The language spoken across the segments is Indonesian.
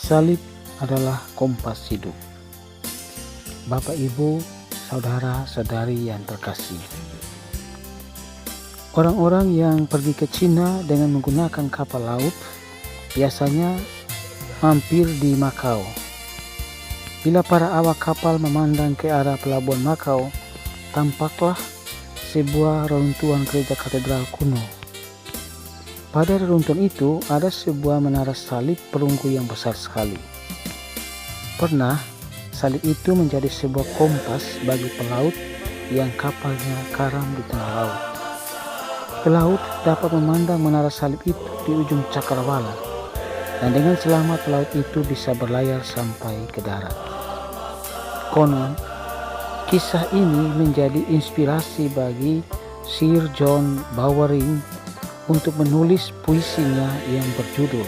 Salib adalah kompas hidup. Bapak, Ibu, saudara-saudari yang terkasih. Orang-orang yang pergi ke Cina dengan menggunakan kapal laut biasanya mampir di Makau. Bila para awak kapal memandang ke arah pelabuhan Makau, tampaklah sebuah reruntuhan gereja katedral kuno. Pada reruntuhan itu ada sebuah menara salib perunggu yang besar sekali. Pernah salib itu menjadi sebuah kompas bagi pelaut yang kapalnya karam di tengah laut. Pelaut dapat memandang menara salib itu di ujung cakrawala, dan dengan selamat pelaut itu bisa berlayar sampai ke darat. Konon, kisah ini menjadi inspirasi bagi Sir John Bowering untuk menulis puisinya yang berjudul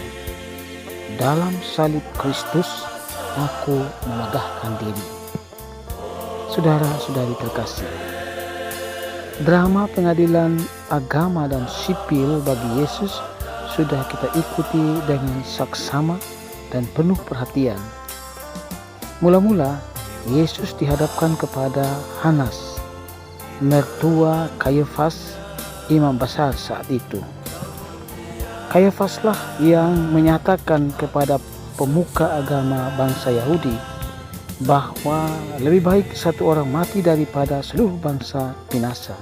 "Dalam Salib Kristus Aku Memegahkan Diri". Saudara-saudari terkasih, drama pengadilan agama dan sipil bagi Yesus sudah kita ikuti dengan saksama dan penuh perhatian. Mula-mula Yesus dihadapkan kepada Hanas, mertua Kayafas, imam besar saat itu. Kayafaslah yang menyatakan kepada pemuka agama bangsa Yahudi bahwa lebih baik satu orang mati daripada seluruh bangsa binasa.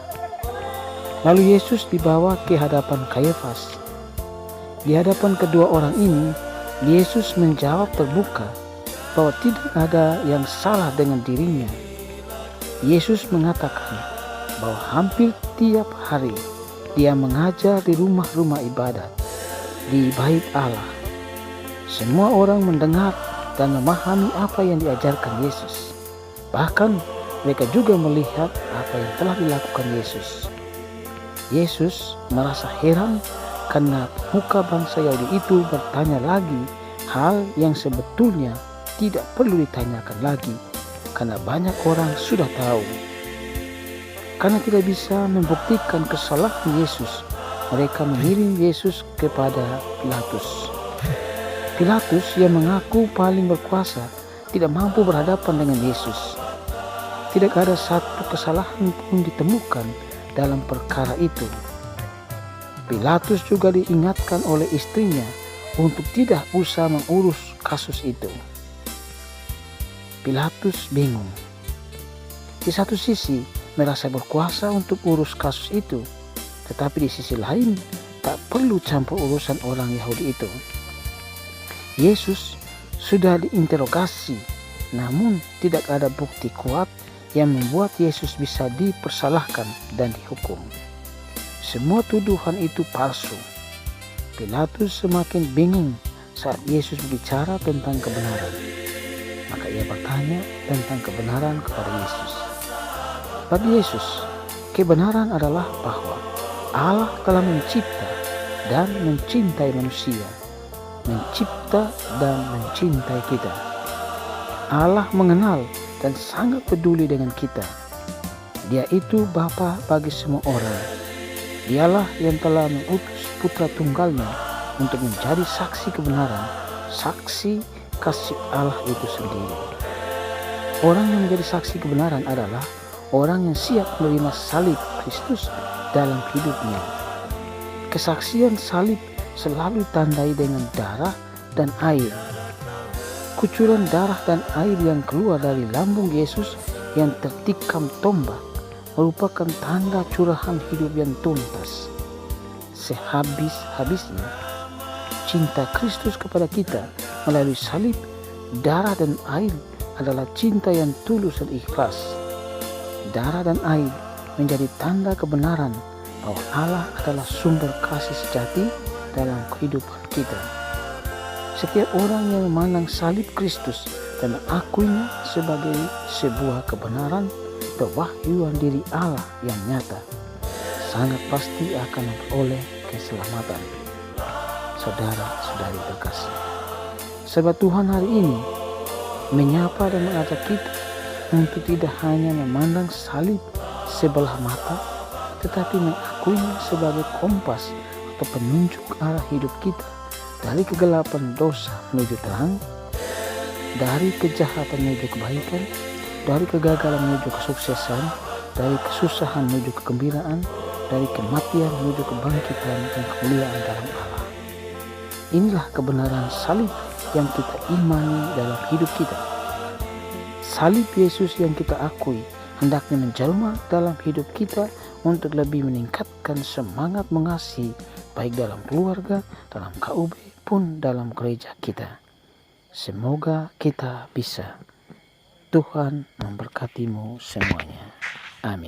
Lalu Yesus dibawa ke hadapan Kayafas. Di hadapan kedua orang ini, Yesus menjawab terbuka bahwa tidak ada yang salah dengan dirinya. Yesus mengatakan bahwa hampir tiap hari Dia mengajar di rumah-rumah ibadat, di bait Allah. Semua orang mendengar dan memahami apa yang diajarkan Yesus. Bahkan mereka juga melihat apa yang telah dilakukan Yesus. Yesus merasa heran karena pemuka bangsa Yahudi itu bertanya lagi hal yang sebetulnya tidak perlu ditanyakan lagi, karena banyak orang sudah tahu. Karena tidak bisa membuktikan kesalahan Yesus, mereka mengirim Yesus kepada Pilatus. Pilatus yang mengaku paling berkuasa tidak mampu berhadapan dengan Yesus. Tidak ada satu kesalahan pun ditemukan dalam perkara itu. Pilatus juga diingatkan oleh istrinya untuk tidak usah mengurus kasus itu. Pilatus bingung. Di satu sisi merasa berkuasa untuk urus kasus itu, tetapi di sisi lain tak perlu campur urusan orang Yahudi itu. Yesus sudah diinterogasi, namun tidak ada bukti kuat yang membuat Yesus bisa dipersalahkan dan dihukum. Semua tuduhan itu palsu. Pilatus semakin bingung saat Yesus berbicara tentang kebenaran. Maka ia bertanya tentang kebenaran kepada Yesus. Bagi Yesus, kebenaran adalah bahwa Allah telah mencipta dan mencintai manusia, mencipta dan mencintai kita. Allah mengenal dan sangat peduli dengan kita. Dia itu Bapa bagi semua orang. Dialah yang telah mengutus Putra Tunggalnya untuk menjadi saksi kebenaran, saksi kasih Allah itu sendiri. Orang yang menjadi saksi kebenaran adalah orang yang siap menerima salib Kristus dalam hidupnya. Kesaksian salib selalu ditandai dengan darah dan air. Kucuran darah dan air yang keluar dari lambung Yesus yang tertikam tombak merupakan tanda curahan hidup yang tuntas. Sehabis-habisnya cinta Kristus kepada kita melalui salib, darah dan air adalah cinta yang tulus dan ikhlas. Darah dan air menjadi tanda kebenaran bahwa Allah adalah sumber kasih sejati dalam kehidupan kita. Setiap orang yang memandang salib Kristus dan mengakuinya sebagai sebuah kebenaran pewahyuan diri Allah yang nyata, sangat pasti akan memperoleh keselamatan. Saudara-saudari terkasih, sebab Tuhan hari ini menyapa dan mengajak kita untuk tidak hanya memandang salib sebelah mata, tetapi mengakuinya sebagai kompas atau penunjuk arah hidup kita dari kegelapan dosa menuju terang, dari kejahatan menuju kebaikan, dari kegagalan menuju kesuksesan, dari kesusahan menuju kegembiraan, dari kematian menuju kebangkitan dan kemuliaan dalam Allah. Inilah kebenaran salib yang kita imani dalam hidup kita. Salib Yesus yang kita akui hendaknya menjelma dalam hidup kita untuk lebih meningkatkan semangat mengasihi, baik dalam keluarga, dalam KUB, pun dalam gereja kita. Semoga kita bisa. Tuhan memberkatimu semuanya.